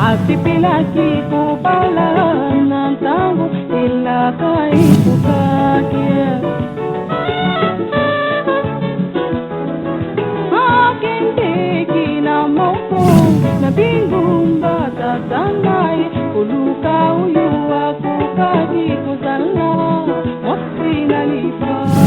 Asipilaki kubala na tangu ila kaikukakia Akindiki na moko na bingu mbata tanai Kuluka uyu wa kukadi kuzala Mosi na lipala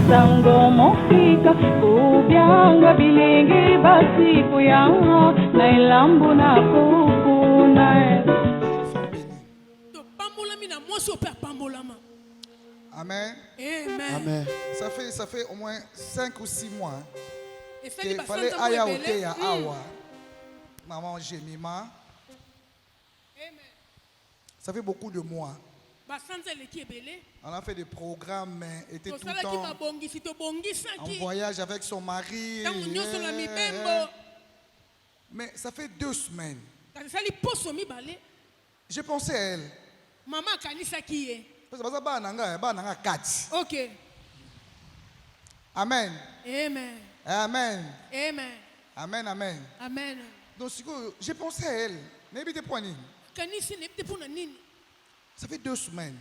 Sango mofika ubyanga bilingi basi kuyanga na ilambu na kukuna to pambola mina moi so père pambolama. Amen. Amen. Amen. Ça fait au moins 5 ou 6 mois Il qu'il fallait aya ote ya awa. Maman Jemima. Amen. Ça fait beaucoup de mois. On a fait des programmes, était tout le temps en voyage avec son mari. Mais ça fait 2 semaines. Je pensais à elle. Maman kanisa qui est. Ok. Amen. Amen. Amen. Amen. Amen. Amen. Amen. Donc je pensais à elle. Ça fait 2 semaines.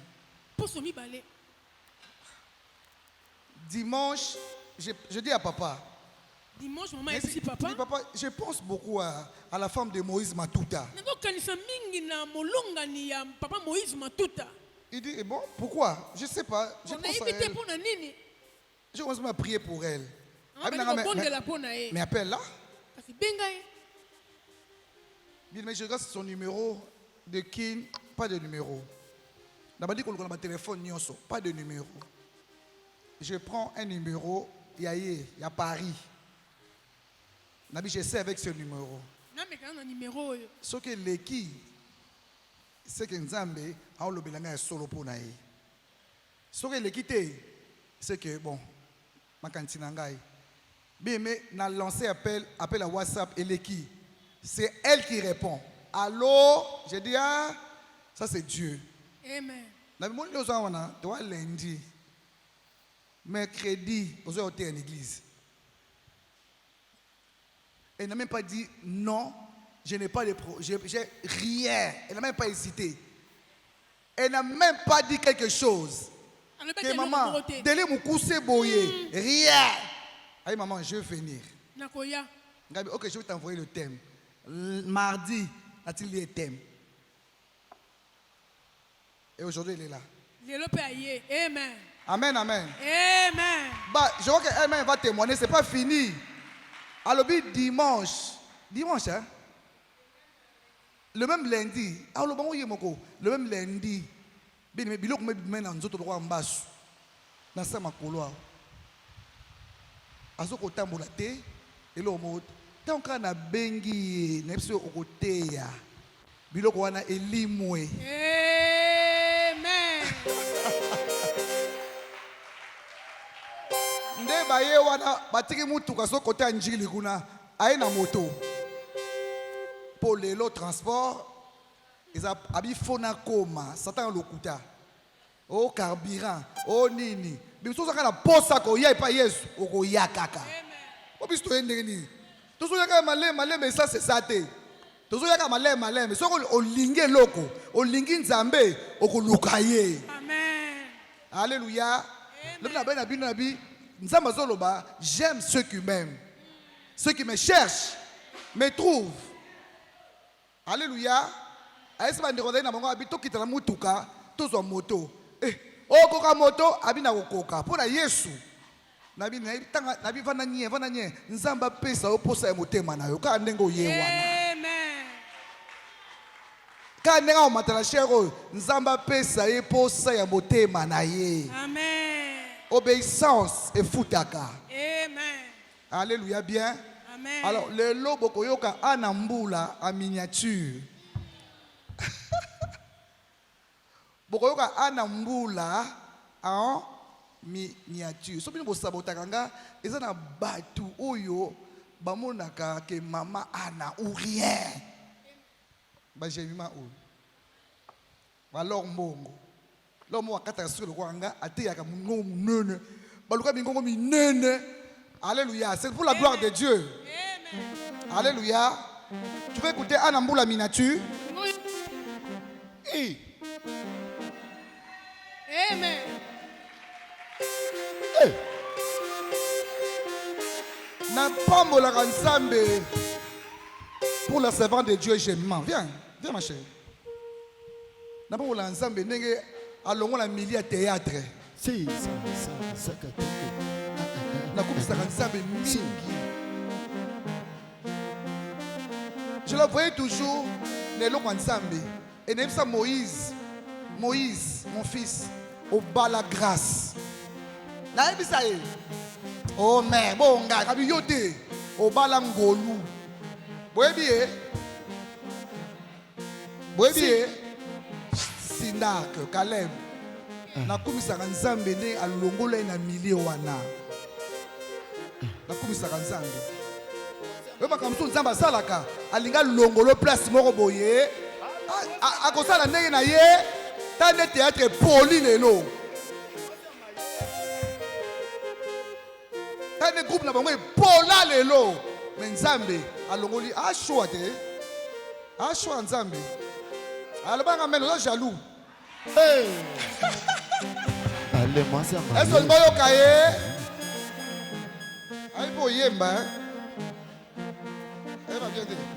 Dimanche, je dis à papa. Dimanche, maman est ici, papa. Papa, je pense beaucoup à la femme de Moïse Matuta. Il dit, bon, pourquoi? Je ne sais pas. Je pense à elle. Je commence à prier pour elle. Mais appelle-la. Mais je regarde son numéro de Kin, pas de numéro. D'abord, dit qu'on a un téléphone, pas de numéro. Je prends un numéro, il y a Paris. Je sais avec ce numéro. Ce que l'équipe, c'est que Nzambe a le belanga solo pour naï. Ce que l'équipe, c'est que bon, ma cantine nangai. Mais n'a lancé appel à WhatsApp et l'équipe. C'est elle qui répond. Allô, je dis ah, ça c'est Dieu. Amen. Lundi, mercredi, aux heures en église. Elle n'a même pas dit non, je n'ai pas de problème, j'ai rien. Elle n'a même pas hésité. Elle n'a même pas dit quelque chose. Que maman, délai mon coussé boyé, rien. Aïe maman, je vais venir. Ok, je vais t'envoyer le thème. Mardi, a-t-il dit le thème? Et aujourd'hui, il est là. Amen. Amen, amen. Amen. Bah, je vois qu'elle-même va témoigner, c'est pas fini. Alors, dimanche, hein? Le même lundi, le même lundi, dans sa makolo. Azoko tambola te, et le mot, tant qu'on a bengi, nepsi okote ya, biloko wana elimwe. Amen. Nde baye wana batiki mutuka so kote njili kuna aye na moto. Pour lelo transport, ils a abi fona koma, satan lokuta. O carburant, o nini. Biso saka na posa ko ya pa Yesu oko ya kaka. Obiso to ende ni. Tozo yaka malé ça c'est ça té. Tozo yaka malé mais soko olinge loko, olingi nzambe oko lukaye. Amen. Alléluia. Le na ben na bi nzamba zoloba, j'aime ceux qui m'aiment. Ceux qui me cherchent me trouvent. Alléluia. Aïssa bandeko na bango abito kitala mutuka tozo moto. Okoka moto abina kokoka pona Yesu. Nabi vana nye nzamba pesa oposa ya motema na yo ka ndengo ye wana. Amen. Ka ndenga o matala shero nzamba pesa ye posa ya motema na ye. Amen. Obéissance et futaka. Amen. Alléluia bien. Amen. Alors le lobo koyoka anambula en miniature. bokoyoka ana mbula en miniature. So bino bosabotaka nga eza na batu oyo bamonaka ke mama ana ou rien. Bajemima oyo. Balor mbongo. L'homme wakata sur le kwanga ateyaka mungo munene. Baluka bingongo minene. Alléluia, c'est pour la gloire de Dieu. Amen. Alléluia. Tu veux écouter Anna Mboula miniature? Oui. Amen. Na pambola nzambe pour la servante de Dieu Gemma. Viens, viens ma chérie. Na pambola nzambe ndenge alongo na milieu ya théâtre. Si, ça Na kumisaka nzambe mingi. Je le voyais toujours neloko nzambe. Et même ça Moïse, mon fils, au bas la grâce. Na ebisa ye. Oh mais bon gars, kabi yote au bas la ngolu. Boyebi Sinak, Caleb. Na kumisaka nzambe ne alongola na milieu wana. Na kumisaka nzambe. Wema kamso nzamba salaka alinga longolo place moko boye akosala ndenge na ye tande théâtre poli lelo tande groupe na bango pola lelo mais nzambe alongoli ashwa te ashwa nzambe alobanga meno za jaloux allez moi ça m'a est-ce que boyoka ye ay boyemba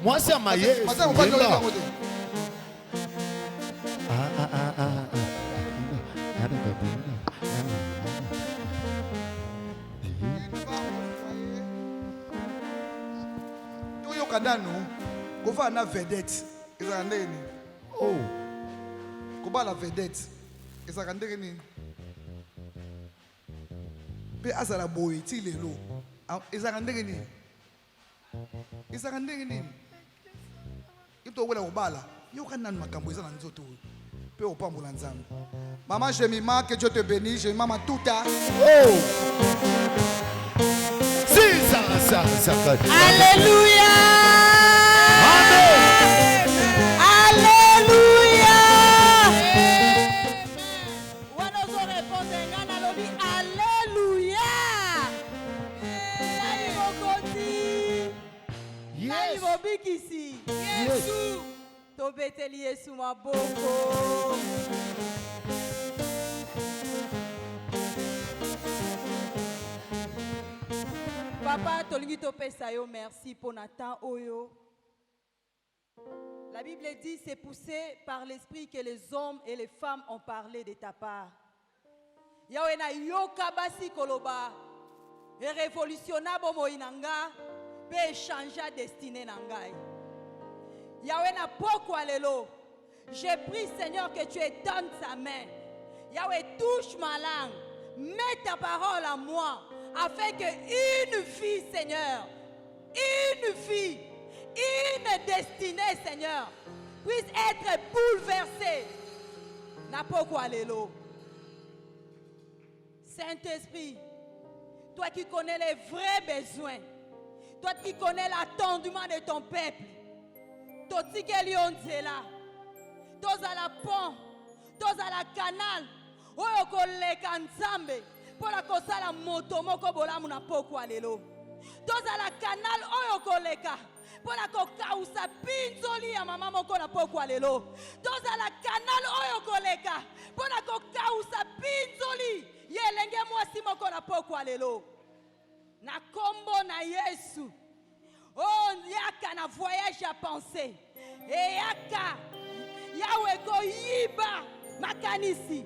moi ça m'a yé toyoka nanu kova na vedette ezala ndenge nini oh kobala vedette ezalaka ndenge nini mpe azala boye ti lelo ezalaka ndenge nini ezalaka ndenge nini itowela kobala yoka nanu makambo eza na nzoto oyo mpe opambola nzambe. Maman Jemima, que Dieu te bénisse. Jemima Matuta. oh si ça Alléluia. amen Alléluia. Wana ozo répondre nga na lobi Alléluia. Nani mokonzi? Nani mobikisi? Yesu. Tobeteli Yesu maboko. Papa, tolingi topesa yo merci pour Nathan Oyo. La Bible dit c'est poussé par l'esprit que les hommes et les femmes ont parlé de ta part. Yahweh na yoka basi koloba et révolutionnable moinanga pe changer destinée nangai. Yahweh na pokwa lelo. J'ai pris Seigneur que tu étends ta main. Yahweh touche ma langue. Mets ta parole à moi afin que une fille, Seigneur, une fille, une destinée, Seigneur, puisse être bouleversée. Napokwa lelo. Saint-Esprit, toi qui connais les vrais besoins, toi qui connais l'attendement de ton peuple, toti kelion zela, toza la pont, toza la canal, oyo koleka nzambe, pola kosala moto moko bolamu na pokwa lelo. Toza la canal oyo koleka, pola kokausa pinzoli ya mama moko na pokwa lelo. Toza la canal oyo koleka, pola kokausa pinzoli yelenge mwasi moko na pokwa lelo. Na kombo na Yesu. Oh, yaka na voyage à penser. Et yaka yawe ko yiba makanisi.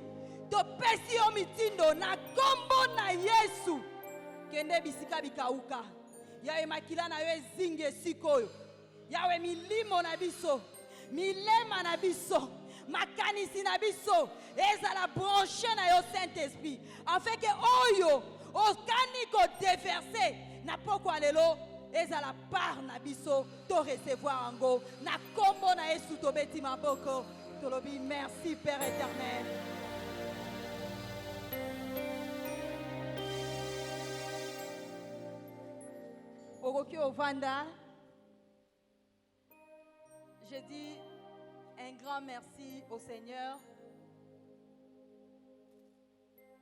To pesi yo mitindo na kombo na Yesu. Kende bisika bikauka. Yawe makila na yo ezinge sikoyo. Yawe milimo na biso. Milema na biso. Makanisi na biso. Ezala branché na yo Saint-Esprit. Afin que oyo okani ko déverser na pokwa lelo. Ezala part na biso to recevoir ango na kombo na Yesu to beti maboko. Tolobi, merci Père éternel. Ogoki Ovanda, je dis un grand merci au Seigneur.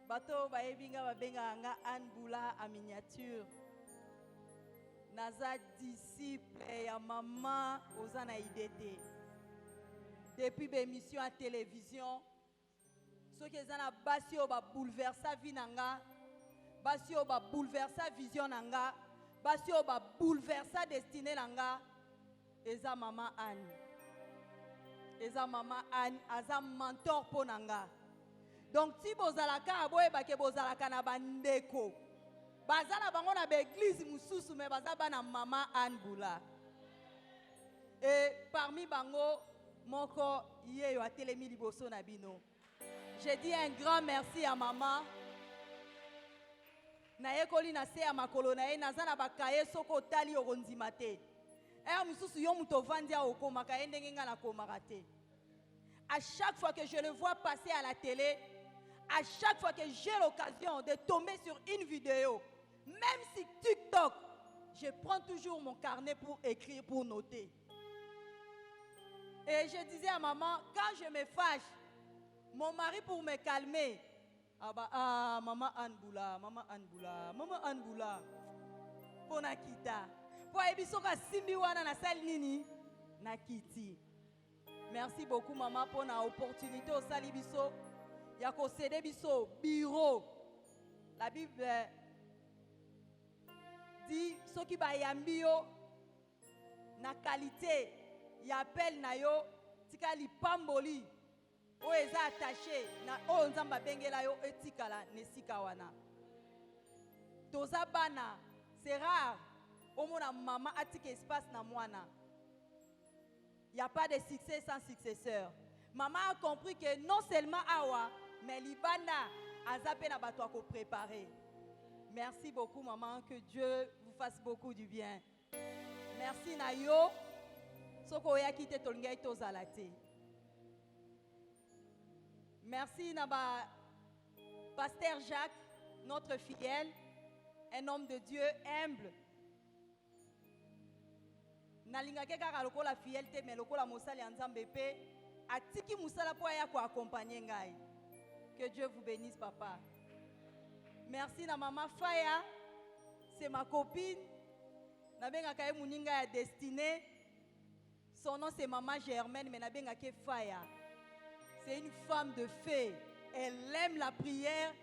Bato baebinga babenga nga Anboula en miniature. Naza disciple ya maman Ozana Idete. Depuis l'émission à télévision, ceux qui ont basi ba bouleverser vie nanga, basi ba bouleverser vision nanga, basi ba bouleverser destinée nanga, eza maman Anne. Eza maman Anne, eza mentor pour nanga. Donc si bozalaka aboye bake bozalaka na bandeko, bazala bango na l'église mususu me bazaba na maman Anne Boula. Et parmi bango moko yeyo atelemi liboso na bino. Je dis un grand merci à maman. Na yekoli na se ya makolo na ye nazana bakaye soko tali orondima te. Mususu yo muto vandia okomaka ndenge nga na komaka te. À chaque fois que je le vois passer à la télé, à chaque fois que j'ai l'occasion de tomber sur une vidéo, même si TikTok, je prends toujours mon carnet pour écrire, pour noter. Et je disais à maman, quand je me fâche, mon mari pour me calmer, maman Anboula, maman Anboula, maman Anboula, pour nakita, pour ebisoka simbi wana na sali nini, nakiti. Merci beaucoup maman pour l'opportunité au sali biso, ya ko céder biso bureau. La Bible dit ce qui ba yambi yo na qualité ya appel na yo tika lipamboli o eza attaché na o nzamba bengela yo etikala nesika wana. Toza bana, c'est rare au mona maman atika espace na mwana. Il n'y a pas de succès sans successeur. Maman a compris que non seulement awa, mais libanda azape na bato ko préparer. Merci beaucoup maman, que Dieu vous fasse beaucoup du bien. Merci na yo. Soko ya kite tolngai tozalate. Merci na ba Pasteur Jacques, notre fidèle, un homme de Dieu humble. Nalingake kaka lokola fidélité mais lokola mosali nzambe pe atiki musala po ya ko accompagner ngai. Que Dieu vous bénisse papa. Merci na maman Faya, c'est ma copine. Nabengaka muninga ya destinée. Son nom c'est maman Germaine mais nabengaka Faya. C'est une femme de feu. Elle aime la prière.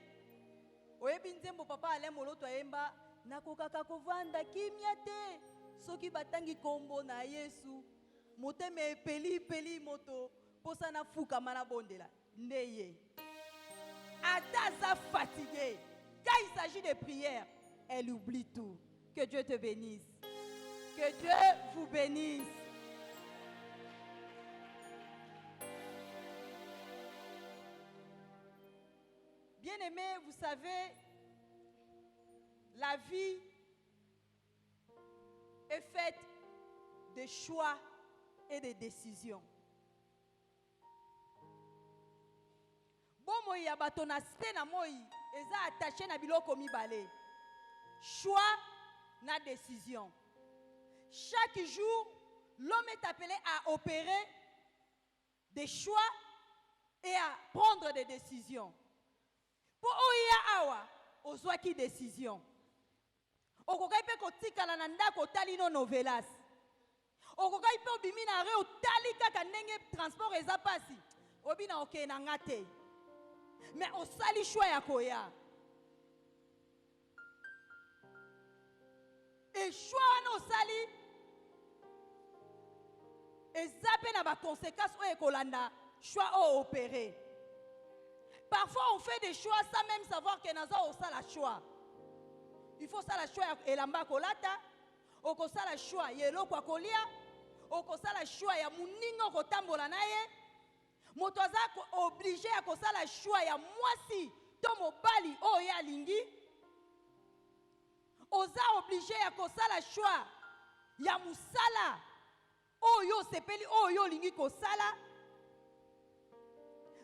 Oyebi nzembo papa alem oloto ayemba nakokaka kovanda kimia te. Soki batangi kombo na Yesu, moteme peli moto, posa na fuka mana bondela, ndeye. Adaza fatigué. Quand il s'agit de prière, elle oublie tout. Que Dieu te bénisse. Que Dieu vous bénisse. Bien-aimés, vous savez, la vie est faite de choix et de décisions. Bon moi ya bato na se na moi eza attaché na biloko mibale. Choix na décision. Chaque jour, l'homme est appelé à opérer des choix et à prendre des décisions. Pour oya awa ozwaki décision. Okokai pe kotikala na ndako tali no novelas. Okokai pe obimi na re otali kaka ndenge transport eza pasi. Obina oke na ngate. Mais osali choix ya koya. Et choix wana osali eza pe na ba conséquences o ekolanda choix o opéré. Parfois on fait des choix sans même savoir que naza osala choix. Il faut ça la choix et l'amba kolata, oko ça la choix yelo kwa kolia, oko ça la choix ya muningo kotambola naye, motoza obligé à ko ça la choix ya mwasi to mobali o ya lingi, oza obligé à ko ça la choix ya musala o yo sepeli o yo lingi ko sala,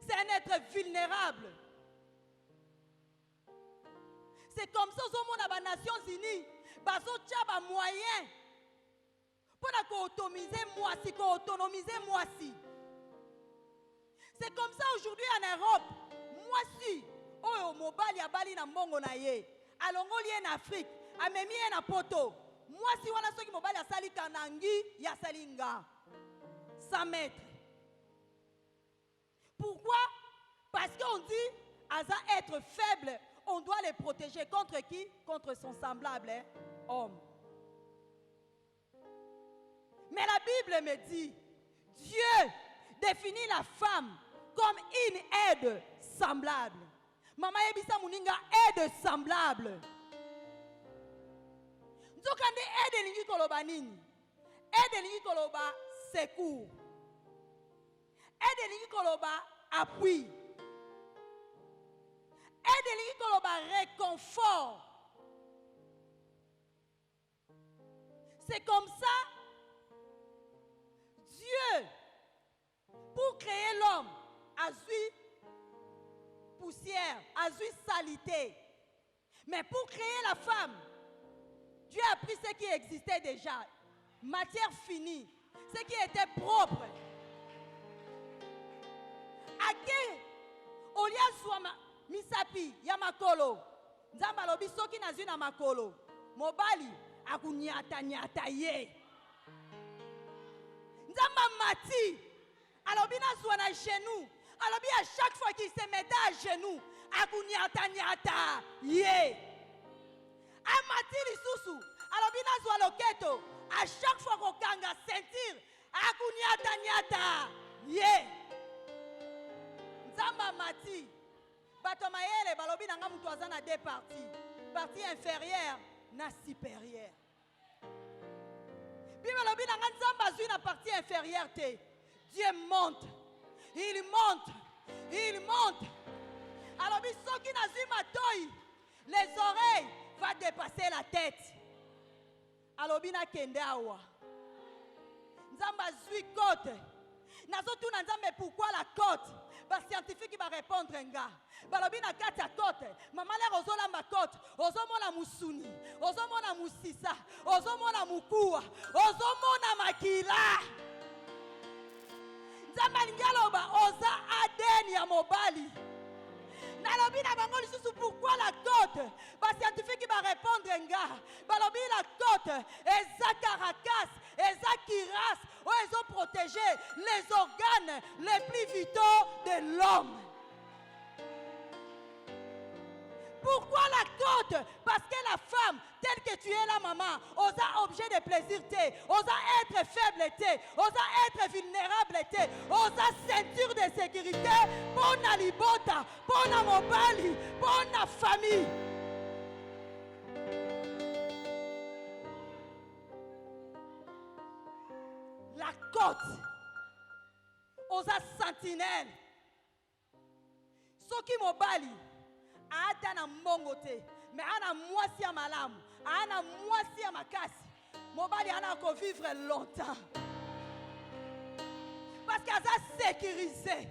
C'est un être vulnérable. C'est comme ça aux Nations Unies, bazo tchaba moyen pour autonomiser moisi. C'est comme ça aujourd'hui en Europe. Moisi, oh mobali ya bali na mbongo na ye. Alongoli en Afrique, amemi en poto. Moisi wana soki mobali asali kanangi ya salinga. 100 mètres. Pourquoi? Parce qu'on dit, à être faible, on doit les protéger contre qui? Contre son semblable homme. Mais la Bible me dit, Dieu définit la femme comme une aide semblable. Maman Ebisa Muninga, aide semblable. Nzokande aide lingi koloba nini? Aide lingi koloba secours. Aide lingi koloba appui. Aide lingi koloba réconfort. C'est comme ça, Dieu, pour créer l'homme, a eu poussière, a eu saleté. Mais pour créer la femme, Dieu a pris ce qui existait déjà, matière finie, ce qui était propre. Ake, olia swama misapi ya makolo, nzamba lobi soki nazwi na makolo, mobali akunyata nyata ye. Nzamba mati, alobi nazwa na genou, alobi à chaque fois qu'il se mettait à genoux, akunyata nyata ye. Amati lisusu, alobi nazwa loketo, à chaque fois qu'on kanga sentir, akunyata nyata ye. Nzamba mati, bato mayele balobi nanga mutu aza na deux parties, partie inférieure na supérieure. Puis balobi nanga nzamba azui na partie inférieure te. Dieu monte, il monte, il monte. Alobi soki nazui matoi, les oreilles va dépasser la tête. Alobi na kende awa. Nzamba azui côte. Nazotu na nzambe pourquoi la côte? Ba scientifique va répondre nga. Balobi na kati ya côte. Mama lero ozolamba côte, ozomona musuni, ozomona musisa, ozomona mukua, ozomona makila. Nzamba ngaloba oza ADN ya mobali. Nalobi na bango lisusu pourquoi la côte? Ba scientifique va répondre nga. Balobi la côte, eza caracas, eza kiras, où ils ont protégé les organes les plus vitaux de l'homme. Pourquoi la côte? Parce que la femme, telle que tu es la maman, osa objet de plaisir, osa être faible, osa être vulnérable, osa ceinture de sécurité, pour la libota, pour la mobali, pour la famille. La côte, osa sentinelle, soki mobali, ata na mbongo te, mais ana mwasi ya malamu, ana mwasi ya makasi, mobali ana ko vivre longtemps. Parce qu'elle a sécurisé.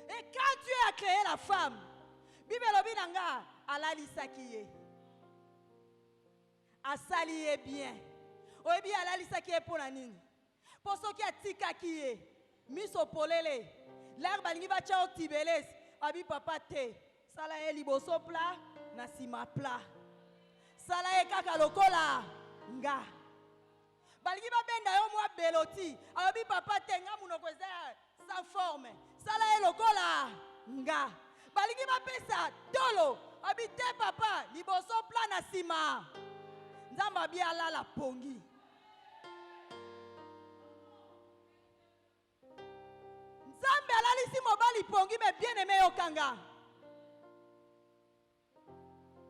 Et quand Dieu a créé la femme, Bible lobi nanga alalisa kiye. Asaliye bien. Oyebi alalisa kiye pona nini? Pour ceux qui a tika kiye. Miso polele, l'herbe alingi va chao tibeles, abi papa te, sala e liboso pla, na sima pla, sala e kaka lokola, nga. Balingi va benda yo mwa beloti, abi papa te, nga munokweza sans forme, sala e lokola, nga. Balingi va pesa tolo, abi te papa, liboso pla na sima, nzamba bi ala la pongi. Nzambe alalisi mobali pongi mais bien aimé okanga.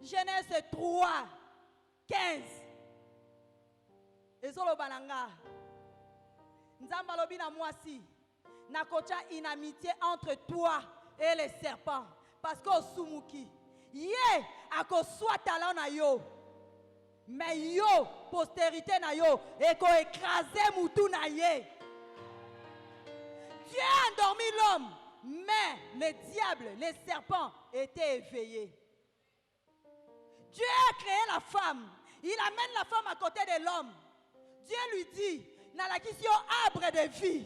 Genèse 3, 15. Ezolo bananga. Nzambe alobi na mwasi. Nakocha une amitié entre toi et les serpents. Parce que osumuki. Ye akoswa talon na yo. Mais yo postérité na yo, eko écraser moutou na ye. Dieu a endormi l'homme, mais le diable, les serpents étaient éveillés. Dieu a créé la femme. Il amène la femme à côté de l'homme. Dieu lui dit, Nalakisio arbre de vie.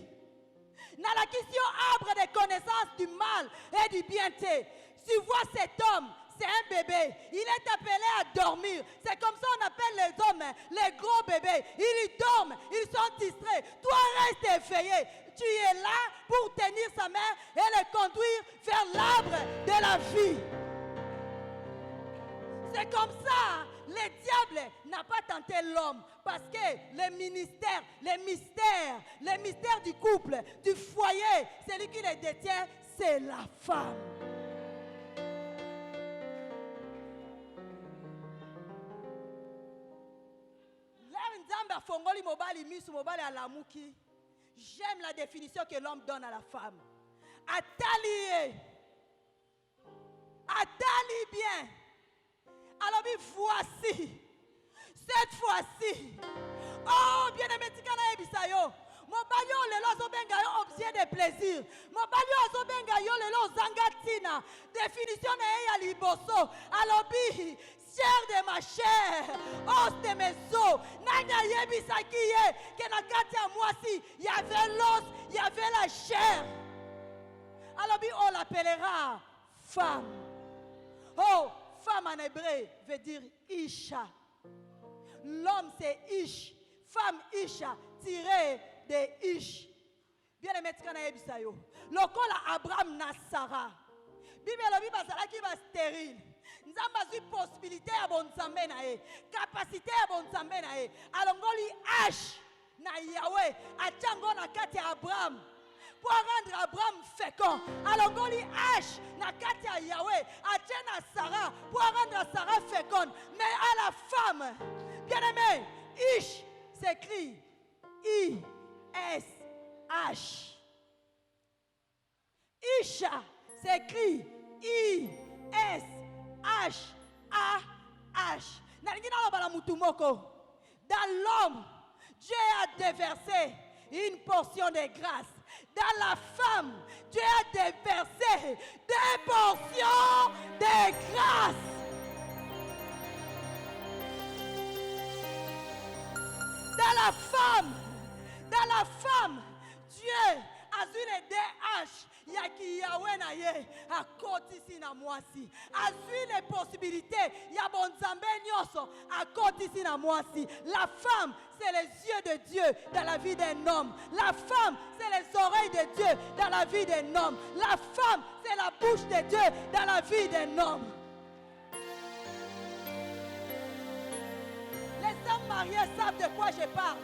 Nalakisio arbre de connaissance du mal et du bien. Tu vois cet homme, c'est un bébé. Il est appelé à dormir. C'est comme ça qu'on appelle les hommes, les gros bébés. Ils dorment, ils sont distraits. Toi, reste éveillé. Tu es là pour tenir sa main et le conduire vers l'arbre de la vie. C'est comme ça, le diable n'a pas tenté l'homme parce que les mystères du couple, du foyer, celui qui les détient, c'est la femme. J'aime la définition que l'homme donne à la femme. Attali bien. Alors voici, cette fois-ci, oh bien-aimé tikana ebisayo, mobalio lelo zobenga yo objet de plaisir, mobalio zobenga yo lelo zangatina, définition na ya liboso, alobi, chair de ma chair, os de mes os, nanya yebisaki ye, que na kati ya mwasi, il y avait l'os, il y avait la chair. Alobi on l'appellera femme. Oh, femme en hébreu veut dire Isha. L'homme c'est Ish. Femme Isha tirée de Ish. Bien aimé tikana ebisayo. Lokola Abraham na Sarah. Bible lobi bazala ki ba stérile. Nzamba zui possibilité ya bonzambe na ye. Capacité ya bonzambe na ye. Alongoli H na Yahweh. Achango na kati ya Abraham. Pour rendre Abraham fécond. Alors, on lit H, na katia Yahweh, Atchena Sarah, pour rendre Sarah féconde. Mais à la femme, bien aimé, Ish s'écrit I-S-H. Isha s'écrit I-S-H-A-H. Dans l'homme, Dieu a déversé une portion de grâce. Dans la femme, Dieu a déversé des portions de grâce. Dans la femme, Dieu a une DH. Yaki Yahweh na ye a kotisi na mwasi. A les possibilités. Ya bonzambe nyoso a kotisi na mwasi. La femme, c'est les yeux de Dieu dans la vie d'un homme. La femme, c'est les oreilles de Dieu dans la vie d'un homme. La femme, c'est la bouche de Dieu dans la vie d'un homme. Les hommes mariés savent de quoi je parle.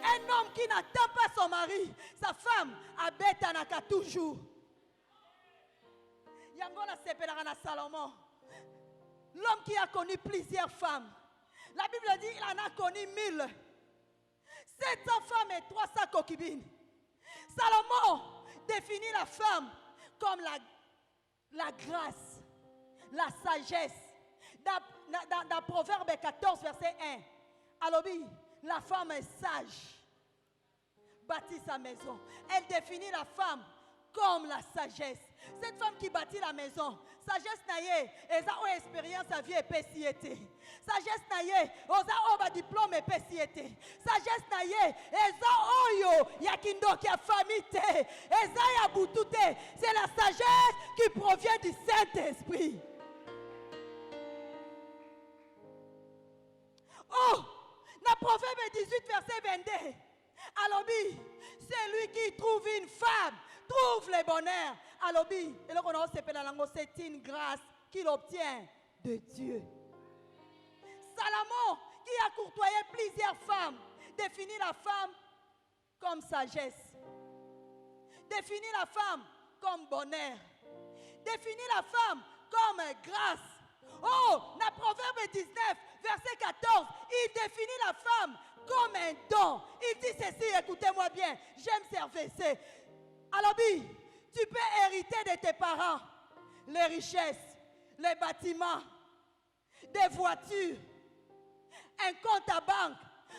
Un homme qui n'attend pas son mari, sa femme abête anaka toujours. Yangona Sepelarana Salomon, l'homme qui a connu plusieurs femmes. La Bible dit qu'il en a connu 1000. 700 femmes et 300 concubines. Salomon définit la femme comme la grâce, la sagesse. Dans Proverbe 14, verset 1, Alobi, la femme est sage, bâtit sa maison. Elle définit la femme comme la sagesse. Cette femme qui bâtit la maison, sagesse naye, elle a une expérience à vie et péciété. Sagesse naye, elle a un diplôme et péciété. Sagesse naye, elle a oyo, yakindo qui a famité, elle a boutouté. C'est la sagesse qui provient du Saint-Esprit. Oh, dans Proverbe 18, verset 22, Alobi, c'est lui qui trouve une femme, trouve le bonheur. Alobi, et là c'est une grâce qu'il obtient de Dieu. Salomon, qui a courtoyé plusieurs femmes, définit la femme comme sagesse, définit la femme comme bonheur, définit la femme comme grâce. Oh, dans Proverbe 19, verset 14, il définit la femme comme un don. Il dit ceci, écoutez-moi bien, j'aime ces versets. Alors, tu peux hériter de tes parents les richesses, les bâtiments, des voitures. un compte à banque.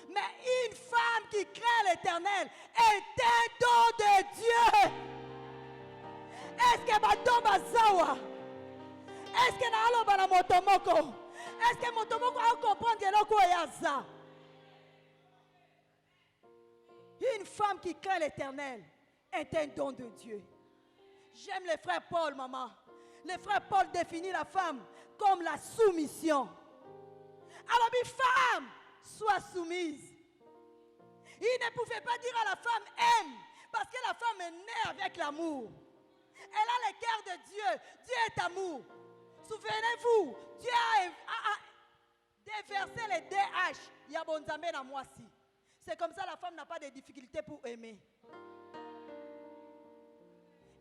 Mais une femme qui craint l'Éternel est un don de Dieu. Est-ce que bato bazawa? Est-ce que na aloba na motomoko? Est-ce que motomoko a comprendre que l'oko yaza? Une femme qui craint l'Éternel est un don de Dieu. J'aime le frère Paul, maman. Le frère Paul définit la femme comme la soumission. Alors, une femme, sois soumise. Il ne pouvait pas dire à la femme aime, parce que la femme est née avec l'amour. Elle a le cœur de Dieu. Dieu est amour. Souvenez-vous, Dieu a déversé les DH. Il y a bon Zambé dans moi aussi. C'est comme ça la femme n'a pas de difficulté pour aimer.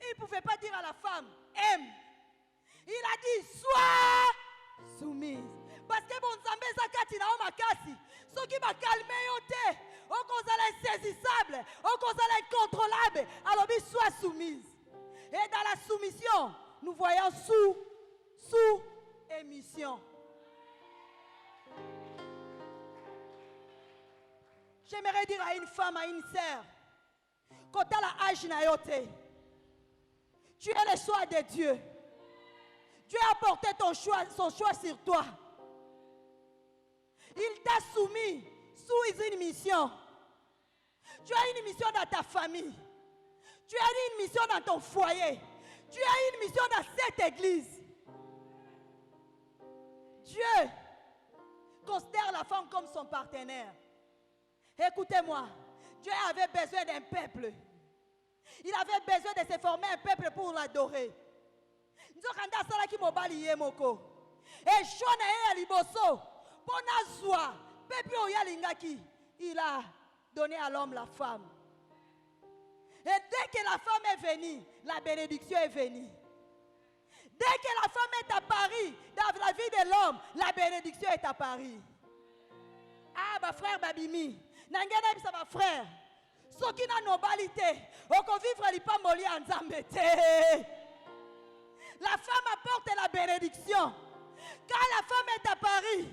Il ne pouvait pas dire à la femme aime. Il a dit sois soumise. Parce que bon Zambé zakati na omakasi. Ce qui m'a calmé yote. On cause insaisissable. On cause incontrôlable. Alors il soit soumise. Et dans la soumission, nous voyons sous émission. J'aimerais dire à une femme, à une sœur, quand tu as la hache na yote, tu es le choix de Dieu. Dieu a porté son choix sur toi. Il t'a soumis sous une mission. Tu as une mission dans ta famille. Tu as une mission dans ton foyer. Tu as une mission dans cette église. Dieu considère la femme comme son partenaire. Écoutez-moi, Dieu avait besoin d'un peuple. Il avait besoin de se former un peuple pour l'adorer. Il a donné à l'homme la femme. Et dès que la femme est venue, la bénédiction est venue. Dès que la femme est apparue dans la vie de l'homme, la bénédiction est apparue. Ah, ma frère Babimi, Nangana bisa ma frère. Ce qui n'a nobalité, on peut vivre l'ipamoli en Zambete. La femme apporte la bénédiction. Quand la femme est apparue,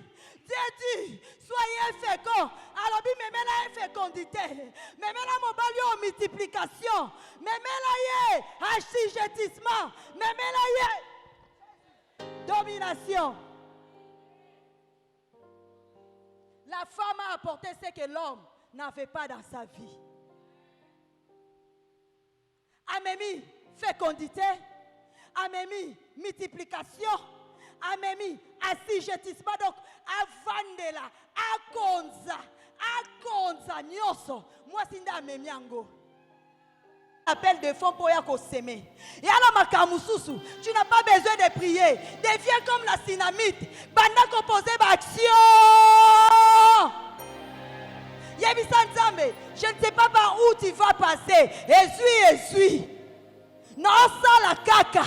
Dieu dit, soyez féconds. Alors, même la fécondité, même la mobilité en multiplication, même la assujettissement, même la domination. La femme a apporté ce que l'homme n'avait pas dans sa vie. Amémi, fécondité. Amémi, multiplication. Amémi, assujettissement. Donc, avandela, akonza, nyoso. Moi, c'est amémi ango. Appel de fonds pour y s'aimer. Et alors, ma kamususu, tu n'as pas besoin de prier. Deviens comme la synamite. Banda composé d'action. Je ne sais pas par où tu vas passer. Essuie. Non, ça la caca.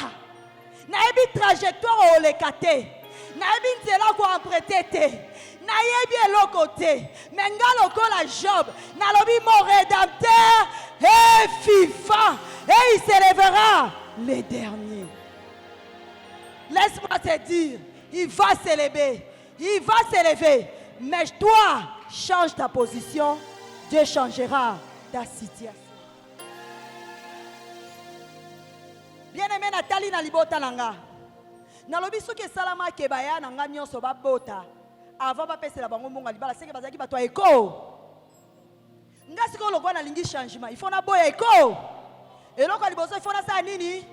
Naebi trajectoire au lekate. Naebi nzela ko emprunté. Naebi elokote. Menga loko la Job. Nalobi mon rédempteur est vivant. Et il s'élèvera le dernier. Laisse-moi te dire, il va s'élever. Il va s'élever. Mais toi, change ta position. Dieu changera ta situation. Bien-aimé Nathalie na libota nanga. Nalobi soki salama kebaya nanga nyonso ba bota. Avant ba pesa la bango monga libala seke bazaki ba to eko. Ngasi ko lokwa na lingi changement. Il faut na boya eko. Et loko liboso il faut na sa nini?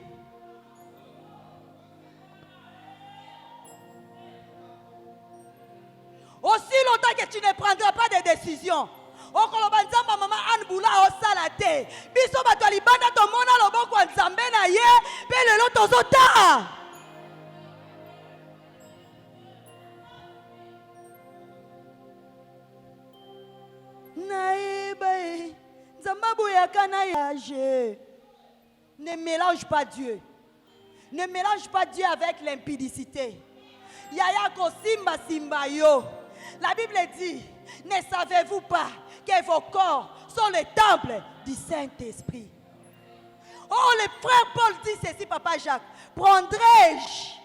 Aussi longtemps que tu ne prendras pas de décision. Okolobanzamba mama anbula osalate. Biso bato libanda to mona loboko nzambe na ye pe lelo tozota. Naïbe nzambabu yakana yage. Ne mélange pas Dieu. Ne mélange pas Dieu avec l'impudicité. Yaya ko simba simba yo. La Bible dit, ne savez-vous pas que vos corps sont le temple du Saint-Esprit? Oh, le frère Paul dit ceci, papa Jacques. Prendrai-je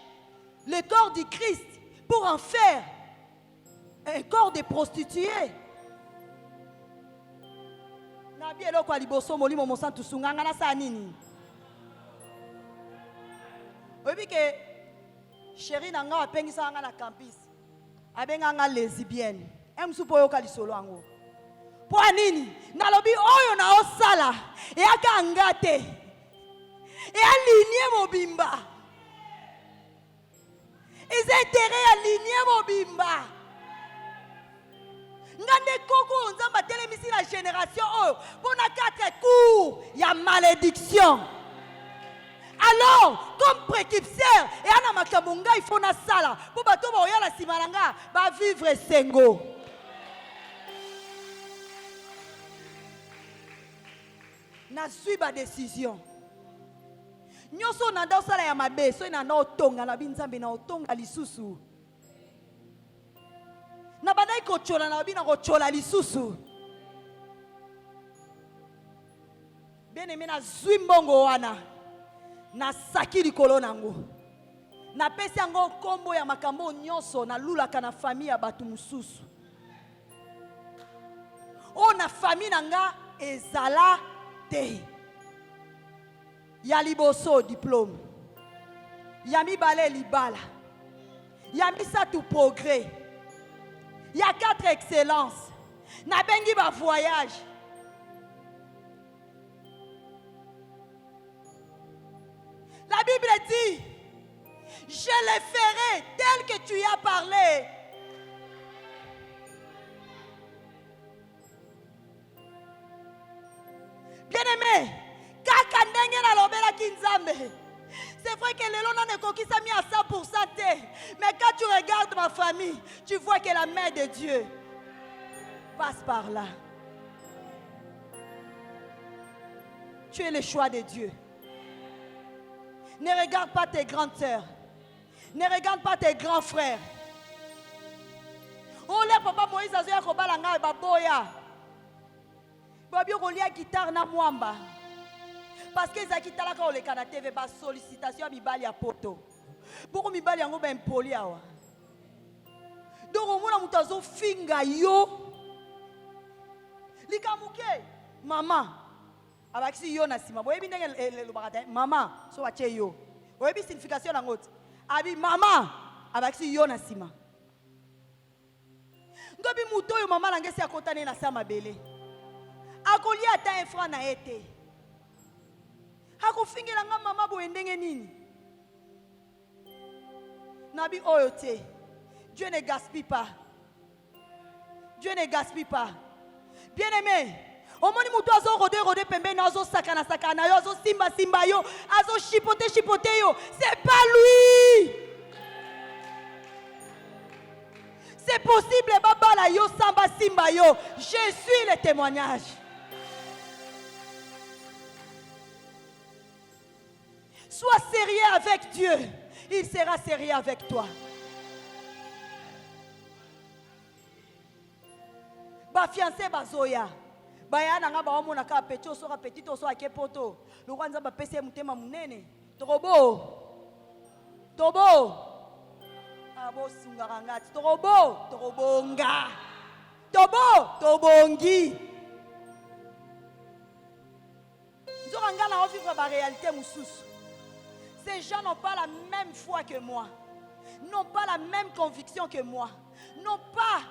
le corps du Christ pour en faire Un corps de prostituée. Nabi eloko aliboso molimo mosantu sunganga na sa nini. Obi ke chérie nanga apengisa nga na campus. Abenga nga lesbienne. Emsupo yo kalisolo ango. Po anini nalobi oyo na osala eyaka ngate. Et aligné mobimba. Ils intérêt aligné mobimba. Ngande koko nzamba telemisi la génération oh pour na 4 cours il y a malédiction. Alors comme précurseur et ana makabunga il faut na sala pour bato ba oya la simalanga ba vivre sengo. Na suis ba décision. Nyoso na da sala ya mabe so na otonga na binzambe na otonga lisusu. Na badai kochola na bina kochola lisusu. Bien aimé na zwi mbongo wana. Na saki likolo nango. Na pesi yango kombo ya makambo nyonso na lulaka na famille ya batu mususu. O na famille nanga ezala te. Ya liboso diplôme. Ya mibale libala. Ya misatu progrès. Il y a 4 excellences. Na bengi ba voyage. La Bible dit, je le ferai tel que tu y as parlé. Bien-aimé, kaka ndenge na lobela kinzambe. C'est vrai que les gens ne conquistent mis à 100%. Mais quand tu regardes ma famille, tu vois que la main de Dieu passe par là. Tu es le choix de Dieu. Ne regarde pas tes grandes sœurs. Ne regarde pas tes grands frères. Oh, là, papa Moïse a dit que balanga baboya. Babi rolia guitare na mwamba. Parce que les kitala ka oleka na TV ba sollicitation mibali ya poto. Boko mibali yango ba impoli awa. Donc au mona mutazo finga yo. Likamuke mama. Abakisi yo na sima. Boyebi ndenge le bakata mama so wache yo. Boyebi signification na ngoti. Abi mama abakisi yo na sima. Ngobi muto yo mama langesi akotane na sama bele. Akolia ata un franc na ete. Hakufingela nga mama boye ndenge nini. Nabi oyote. Dieu ne gaspille pas. Dieu ne gaspille pas. Bien-aimé, omoni mutu azo rode pembeni azo sakana yo azo simba yo azo chipote yo, c'est pas lui. C'est possible babala yo samba simba yo. Je suis le témoignage. Sois sérieux avec Dieu, il sera sérieux avec toi. Ba fiancé bazoya. Ba ya nanga ba omona ka petit so ka petit so akepoto. Lo kwanza ba pese mutema munene. Tobo. Abo sunga ngati. Tobonga. Tobongi. Nzoranga na vivre ba réalité mususu. Ces gens n'ont pas la même foi que moi, n'ont pas la même conviction que moi, n'ont pas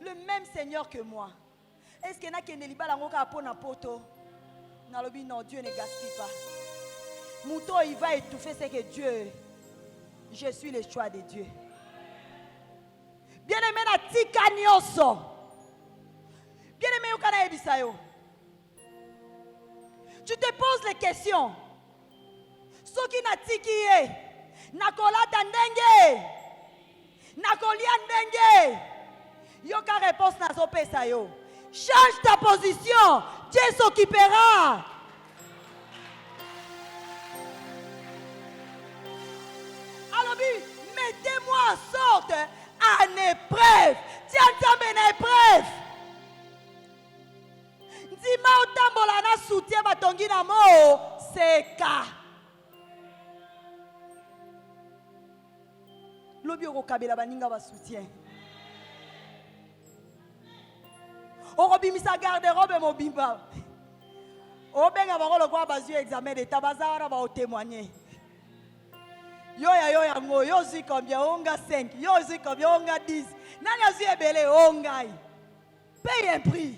le même Seigneur que moi. Est-ce qu'il y a qui ne libère la ngoka pour na poto? Non, Dieu ne gaspille pas. Mouton, il va étouffer ce que Dieu. Je suis le choix de Dieu. Bien-aimé na tika nyoso. Bien-aimé yokana ebisayo. Tu te poses les questions. Soki na tiki ye, nakolata ndenge, nakolia ndenge, yoka réponse na zopesa yo. Change ta position, Dieu s'occupera. Alors, mettez-moi en sorte en épreuve. Tiens, en épreuve. Ndima otambola na soutien batongi na mo, c'est ka. Lobi oko kabela baninga ba soutien. Orobimisa garde-robe mobimba. Obenga bango kwa bazu examen d'état bazara ba témoigner. Yo yango yo zi combien onga 5, yo zi combien onga 10. Nani azu ebele ongai. Paye un prix.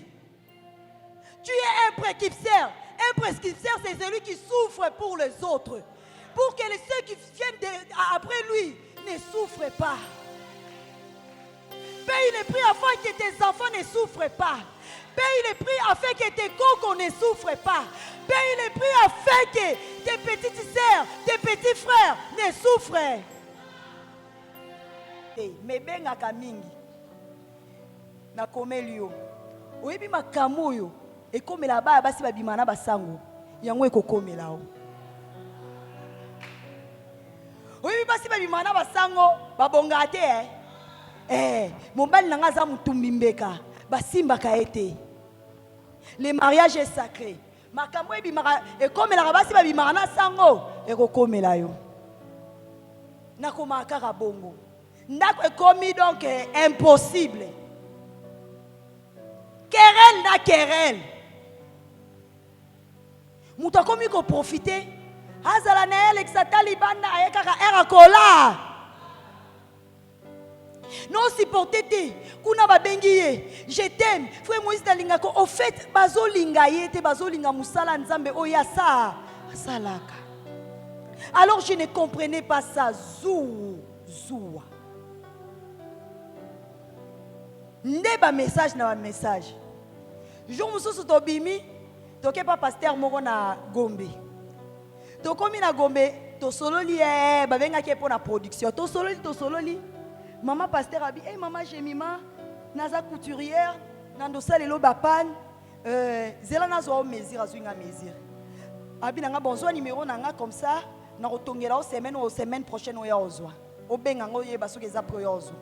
Tu es un prescripteur. Un prescripteur, c'est celui qui souffre pour les autres. Pour que ceux qui viennent après lui ne souffrent pas. Paye le prix afin que tes enfants ne souffrent pas. Paye le prix afin que tes cocos ne souffrent pas. Paye le prix afin que tes petites sœurs, tes petits frères ne souffrent. Mais benga kamingi. Na komelio. Oyebi makambo yo. Et comme là-bas, basi babimana basango. Yango ekokomela o. Oyebi basi babimana basango babonga te Mombali nanga za mutumbi mbeka basimba ka ete. Le mariage est sacré. Makambo ebimaka ekomela basi babimana sango ekokomela yo. Nakoma kaka bongo. Ndako ekomi donc impossible. Querelle na querelle. Muta komi ko profiter. Hazala na elle exatali banda ayekaka erakola. Non supporter te. Kuna babengi ye. Je t'aime. Frère Moïse Dalingako. Au fait, bazo linga ye te bazo linga musala nzambe oyasa. Salaka. Alors je ne comprenais pas ça. Zoua. Ndeba message na message. Jour mususu tobimi. Toke pa pasteur moko na Gombe. Tokomi na Gombe, to sololi babenga ke pour la production. To sololi. Maman pasteur abi, maman Jemima, naza couturière, nando salelo bapan, zela nazo o mesure azuinga mesure. Abi nanga bonzo numéro nanga comme ça, na rotongela au semaine prochaine oya ozwa. Obenga ngo ye basuke za pro yozo.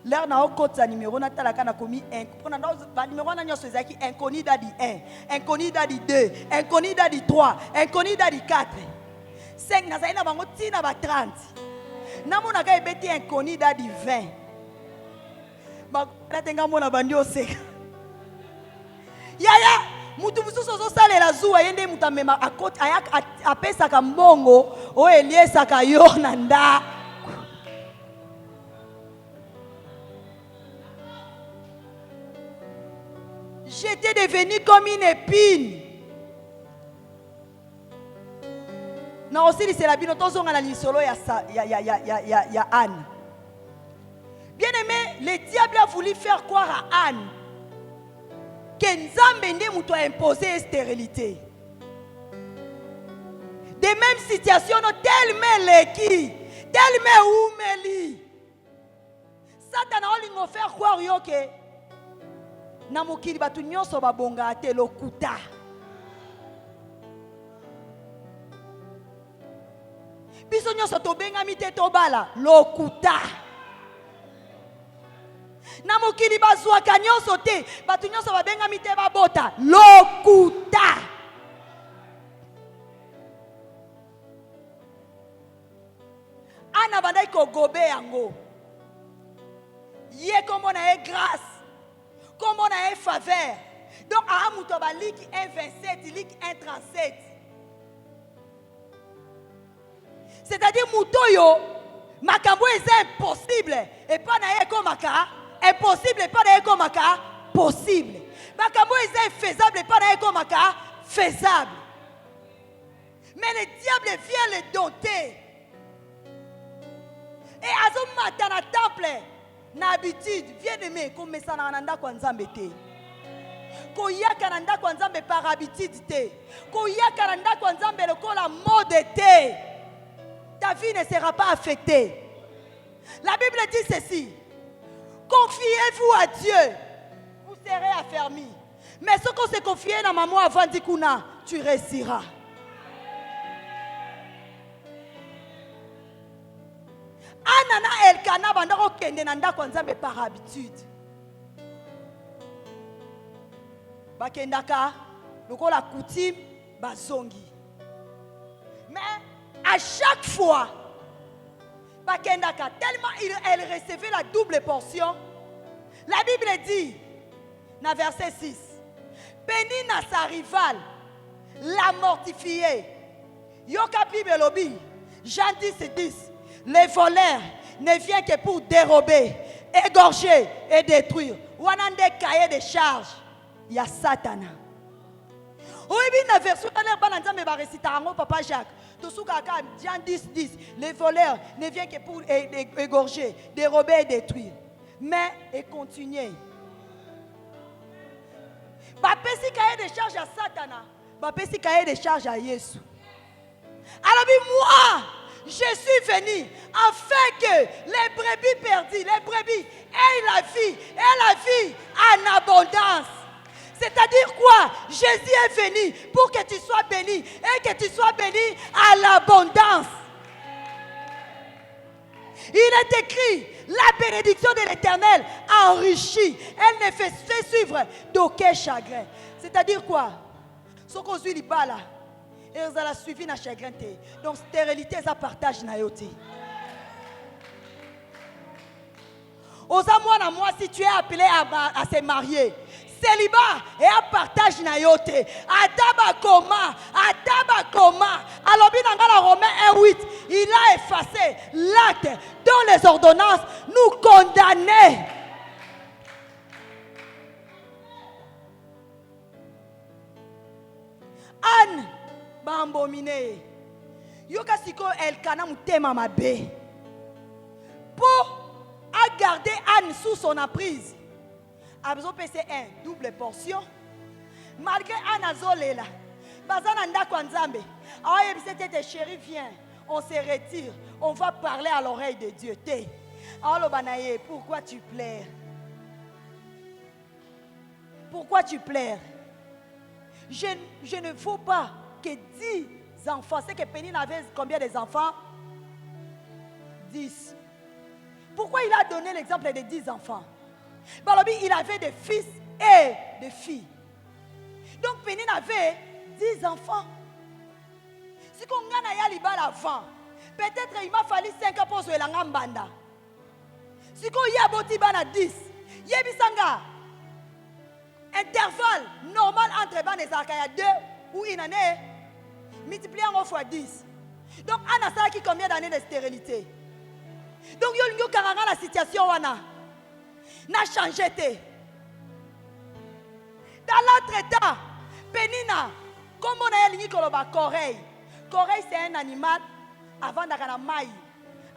L'air na okota numéro na talaka na komi 1. Pona na numéro na nyoso ezaki inconnu dadi 1, inconnu dadi 2, inconnu dadi 3, inconnu dadi 4. 5 na zaina bango tina ba 30. Namona ka ebeti inconnu dadi 20. Ba latenga mona bandi oseka. Yaya mutu mususu zo salela zuwa yende mutamema akot ayak apesa ka mbongo o eliesa ka yo na nda. J'étais devenue comme une épine. Non, aussi, c'est la binoto zonga na lisolo ya Anne. Bien aimé, le diable a voulu faire croire à Anne que Nzambe nde muto a imposé stérilité. Des mêmes situations, tellement leki, tellement oumeli. Satan a voulu faire croire que na mokili batu nyonso babonga te lokuta. Biso nyonso tobenga mite tobala lokuta. Na mokili bazwaka nyonso te batu nyonso babenga mite babota lokuta. Ana bandai ko gobe yango. Ye komo na e grâce. Comme on a une faveur. Donc, à Amoutoba, Ligue 1,27, Ligue 1,37. C'est-à-dire, Moutoyo, Makambo est impossible. Et pas naïko Maka. Impossible et pas naïko Maka. Possible. Makambo est infaisable et pas naïko Maka. Faisable. Mais le diable vient le dompter. Et Azom Matana temple. Na habitude, viens aimer comme ça na nanda kwa nzambe te. Ko yaka nanda kwa nzambe par habitude te. Ko yaka nanda kwa nzambe lokola mode te. Ta vie ne sera pas affectée. La Bible dit ceci. Confiez-vous à Dieu, vous serez affermis. Mais ce qu'on s'est confié dans maman avant d'ikuna, tu réussiras. Anana Elkana bandako kende nanda kwa nzambe par habitude. Bakendaka lokola coutume bazongi. Mais à chaque fois bakendaka tellement elle recevait la double portion. La Bible dit na verset 6. Pénina sa rivale l'a mortifié. Yoka Bible lobi. Jean 10:10. Les voleurs ne viennent que pour dérober, égorger et détruire. Wanande cahier de charge. Il y a Satana. Oui, bien la version de la réciter Papa Jacques. Jean 10:10. Les voleurs ne viennent que pour égorger, dérober et détruire. Mais et continuer. Bapesi cahier de charge à Satana. Bapesi cahier de charge à Jésus. Alors moi, je suis venu afin que les brebis perdues, les brebis aient la vie en abondance. C'est-à-dire quoi? Jésus est venu pour que tu sois béni et que tu sois béni à l'abondance. Il est écrit, la bénédiction de l'Éternel enrichit. Elle ne fait suivre d'aucun chagrin. C'est-à-dire quoi? Ce qu'on suit les balles, et vous allez suivre dans chagrin. Donc, stérilité, ça partage na yote. Osa moi, si tu es appelé à se marier, célibat et à partage na yote. Ataba koma. Alors, dans Romains 1:8, il a effacé l'acte dont les ordonnances nous condamnaient. Anne bambomine yoka siko elkana mutema mabe pour garder Anne sous son emprise a besoin de passer un double portion malgré Anne azolela bazana ndako nzambe aye bisete chérie viens on se retire on va parler à l'oreille de Dieu té alors banaye pourquoi tu pleures je ne veux pas que 10 enfants. C'est que Pénine avait combien d'enfants? 10. Pourquoi il a donné l'exemple de 10 enfants? Il avait des fils et des filles. Donc Pénine avait 10 enfants. Si on a eu avant, peut-être il m'a fallu 5 ans pour jouer la ngambanda. Si on a eu 10, il y a intervalle normal entre ban et Zakaya 2 ou une année multiplié en fois 10. Donc Anna ça qui combien d'années de stérilité. Donc yo karanga la situation wana n'a changé té. Dans l'autre temps, Pénina comme on a ligné koloba Corée. Corée c'est un animal avant d'akana maï.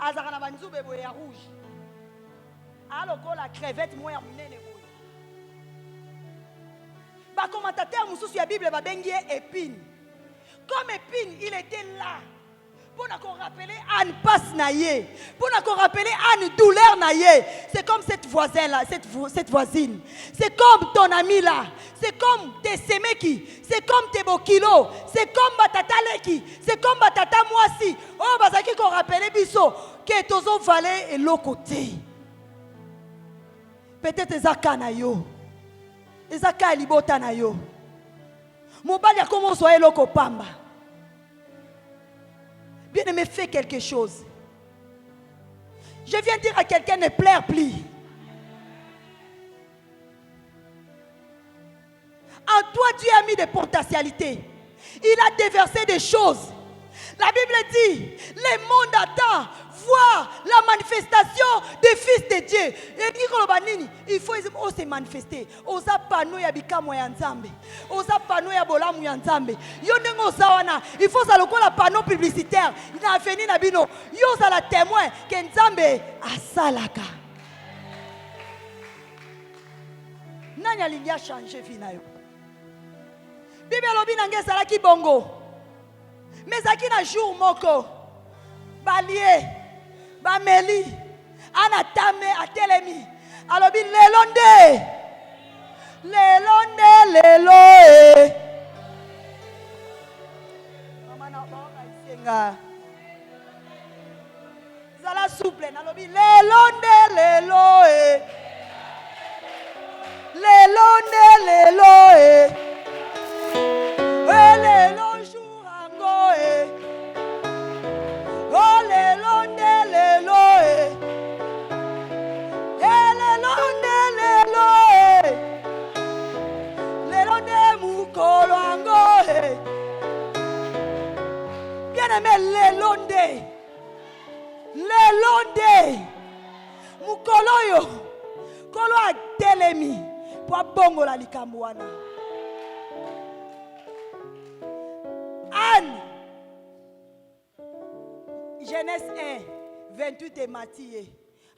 Azakana banzube boya rouge. Alors ko la crevette moya munene. Les commentateurs de la Bible épine. Comme épine, il était là. Pour nous rappeler Anne passe naïe. Pour nous rappeler Anne douleur naïe. C'est comme cette voisine-là, cette voisine. C'est comme ton ami là. C'est comme tes semeki. C'est comme tes bokilo. C'est comme batata leki. C'est comme batata moisi. Oh, bazaki qu'on rappelle biso. Que tozo valé et l'autre côté. Peut-être Zaka yo. Ezaka libota na yo. Mobali a commencé à eloko pamba. Bien-aimé, fais quelque chose. Je viens dire à quelqu'un ne pleure plus. En toi, Dieu a mis des potentialités. Il a déversé des choses. La Bible dit, le monde attend voir la manifestation des fils de Dieu. Il faut se manifester. Osa pano ya bikamo ya nzambe. Osa pano ya bolamu ya nzambe. Yo ndenge osawana. Il faut ça la panneau publicitaire. Il a fini na bino. Yo ça la témoin que nzambe asalaka. Nanya lingia changer vie na yo. Bible lobi nange salaki bongo. Mais zaki na jour moko. Balie. Bameli, anatame atelemi, alobi lelonde, lelo. Mama na baba isenga. Zala souple, alobi lelonde, lelonde. Lelo jurango oh lelonde. Bien-aimé, Lelonde. Mukoloyo. Kolo a telemi. Pour bongo la likambuana. Anne. Genèse 1, 28 et Matthieu.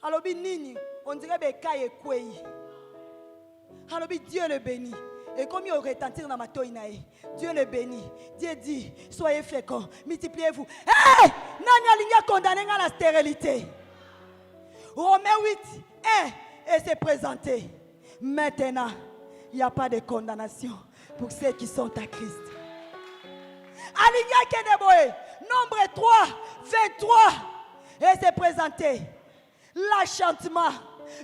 Alors, nini, on dirait Bekaye Kwei. Alors, Dieu le bénit. Et comme il retentir dans ma toinae, Dieu le bénit. Dieu dit, soyez féconds, multipliez-vous. Hé! Nanya ligne condamné à la stérilité. Romains 8, 1, et s'est présenté. Maintenant, il n'y a pas de condamnation pour ceux qui sont à Christ. Aligna Kedeboé, nombre 3, 23, et s'est présenté. L'enchantement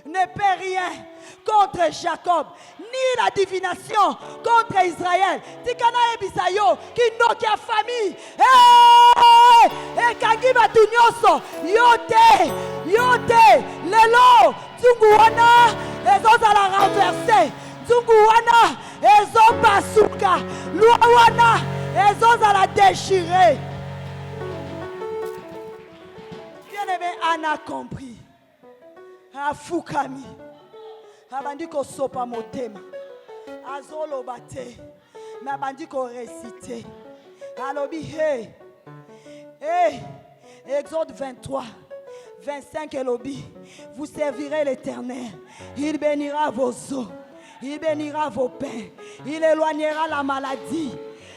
ne peut rien contre Jacob, ni la divination contre Israël. Tikana ebisayo, qui a famille. Et kangi batunyoso, yote, lelo, Zunguana, ezo la renverser. Zunguana, ezo basuka, luawana, ezo la déchirer. Bien-aimé, Anna a compris. Afukami abandi ko sopa motema azolo bate na bandi ko réciter alobi Exode 23 25 elobi vous servirez l'Éternel, il bénira vos eaux, il bénira vos pains, il éloignera la maladie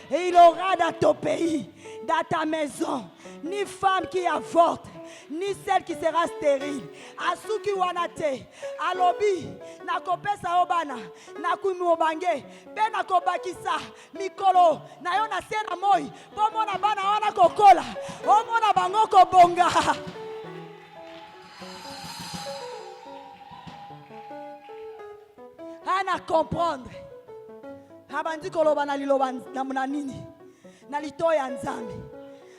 et il aura dans ton pays, dans ta maison, ni femme qui avorte, ni celle qui sera stérile. Asuki wanate, alobi, nakopesa obana, nakumi obange, ben nakobakisa, mikolo, na yo na sena moi, pomo na bana wana kokola, omo na bango kobonga. Ana comprendre. Abandi koloba na liloba na munanini, na litoya nzambe.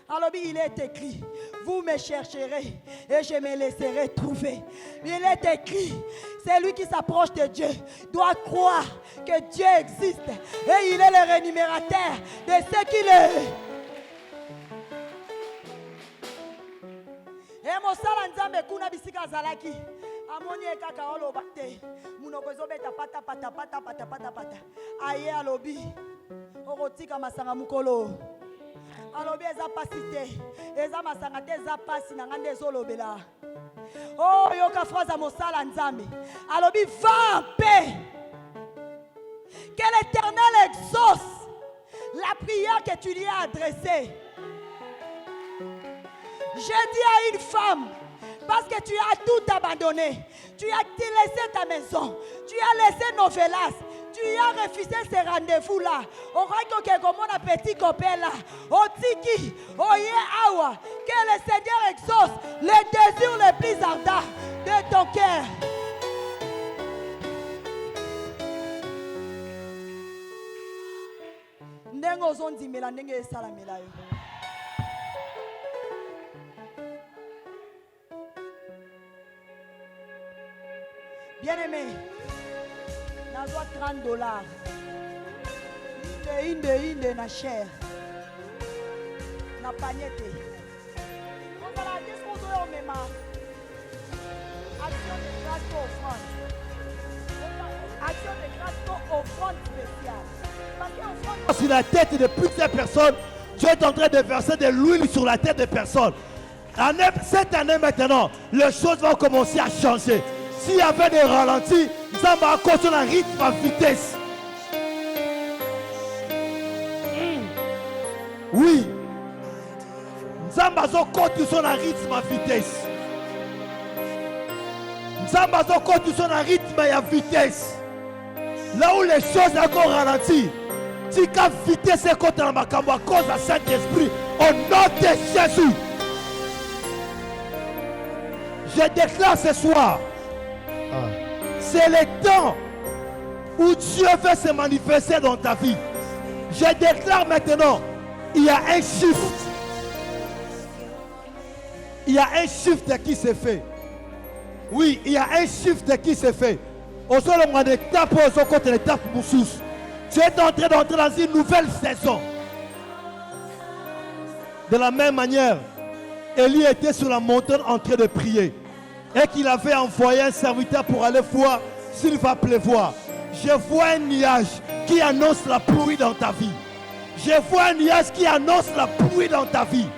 Alors il est écrit, vous me chercherez et je me laisserai trouver. Il est écrit, celui qui s'approche de Dieu doit croire que Dieu existe et il est le rémunérateur de ce qu'il est. Et mosala nzambe kuna bisika zalaki. Amoni ekaka oloba te. Munoko ezobeta pata. Aye alobi. Okotika masanga mukolo. Alobi eza pasite, eza masanga te eza pasi na ngande ezolobela. Oh yoka phrase mosala nzambe. Alobi va en paix. Que l'Éternel exauce la prière que tu lui as adressée. J'ai dit à une femme, parce que tu as tout abandonné, tu as laissé ta maison, tu as laissé Novelas, tu as refusé ces rendez-vous-là. Au roi que comme mon petit copain là, au tiki, au ye awa, que le Seigneur exauce les désirs les plus ardents de ton cœur. Ndengo zondi mela ndenge salamela yo. Bien-aimé, na doit $30. Inde na cher. Na pagnete. On va la disposer au même. Action de grâce pour offrande. Action de grâce pour offrande spéciale. Parce qu'offrande sur la tête de plusieurs personnes, Dieu est en train de verser de l'huile sur la tête de personnes. Cette année maintenant, les choses vont commencer à changer. S'il y avait des ralentis, ça va continuer un rythme à vitesse. Oui. Nzambazo continue un rythme à vitesse. Nzambazo continue un rythme à vitesse. Là où les choses sont encore ralenties, si la vitesse est contre la makambo à cause du Saint-Esprit, au nom de Jésus, je déclare ce soir, c'est le temps où Dieu veut se manifester dans ta vie. Je déclare maintenant, il y a un shift. Il y a un shift qui se fait. Oui, il y a un shift qui se fait. Au sol, on a une étape, au côté de l'étape Moussous. Tu es en train d'entrer dans une nouvelle saison. De la même manière, Élie était sur la montagne en train de prier et qu'il avait envoyé un serviteur pour aller voir s'il va pleuvoir. Je vois un nuage qui annonce la pluie dans ta vie. Je vois un nuage qui annonce la pluie dans ta vie.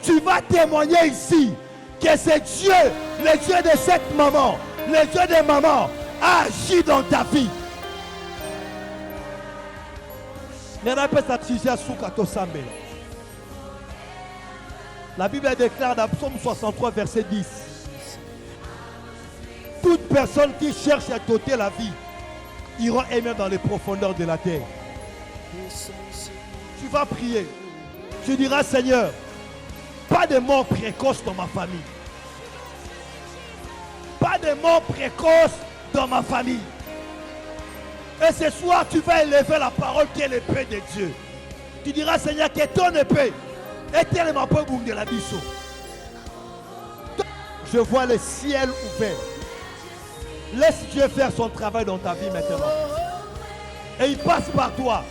Tu vas témoigner ici que c'est Dieu, le Dieu de cette maman, le Dieu des mamans, a agi dans ta vie. La Bible déclare dans Psaume 63, verset 10. Toute personne qui cherche à t'ôter la vie ira aimer dans les profondeurs de la terre. Tu vas prier. Tu diras, Seigneur, pas de mort précoce dans ma famille. Pas de mort précoce dans ma famille. Et ce soir, tu vas élever la parole qui est l'épée de Dieu. Tu diras, Seigneur, que ton épée est tellement peu boum de la biseau. Je vois le ciel ouvert. Laisse Dieu faire son travail dans ta vie maintenant. Et il passe par toi.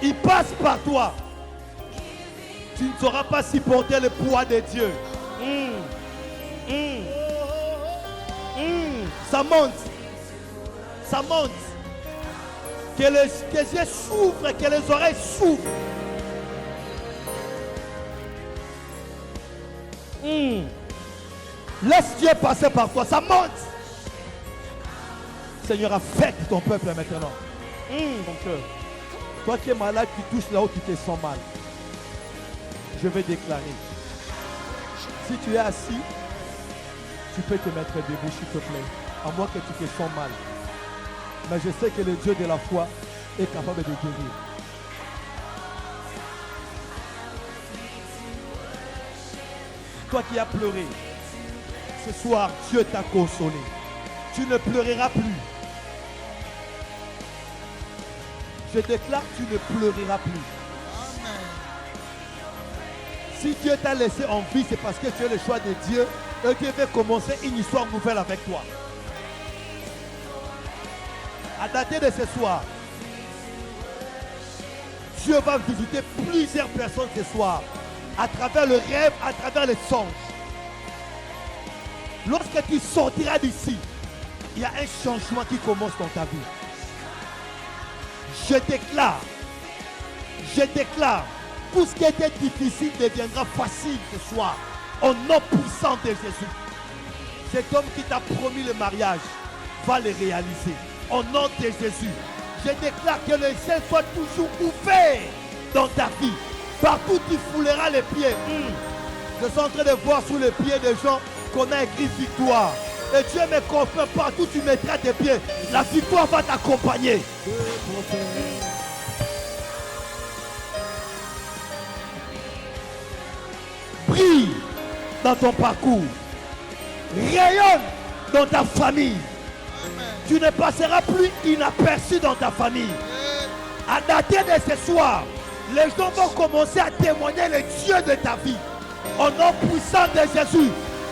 Il passe par toi. Tu ne sauras pas supporter le poids de Dieu. Ça monte. Ça monte. Que les yeux s'ouvrent, que les oreilles s'ouvrent. Laisse Dieu passer par toi. Ça monte. Seigneur, affecte ton peuple maintenant. Ton cœur. Toi qui es malade, qui touches là où tu te sens mal. Je vais déclarer. Si tu es assis, tu peux te mettre debout, s'il te plaît. À moins que tu te sens mal. Mais je sais que le Dieu de la foi est capable de guérir. Toi qui as pleuré, ce soir, Dieu t'a consolé. Tu ne pleureras plus. Je déclare que tu ne pleureras plus. Amen. Si Dieu t'a laissé en vie, c'est parce que tu es le choix de Dieu et Dieu veut commencer une histoire nouvelle avec toi. À dater de ce soir, Dieu va visiter plusieurs personnes ce soir, à travers le rêve, à travers les songes. Lorsque tu sortiras d'ici, il y a un changement qui commence dans ta vie. Je déclare, tout ce qui était difficile deviendra facile ce soir, au nom puissant de Jésus. Cet homme qui t'a promis le mariage va le réaliser, au nom de Jésus. Je déclare que le ciel soit toujours ouvert dans ta vie. Partout tu fouleras les pieds. Je suis en train de voir sous les pieds des gens qu'on a écrit victoire. Et Dieu me confirme, partout tu mettras tes pieds, la victoire va t'accompagner. Brille dans ton parcours. Rayonne dans ta famille. Tu ne passeras plus inaperçu dans ta famille. À dater de ce soir, les gens vont commencer à témoigner le Dieu de ta vie. Au nom puissant de Jésus,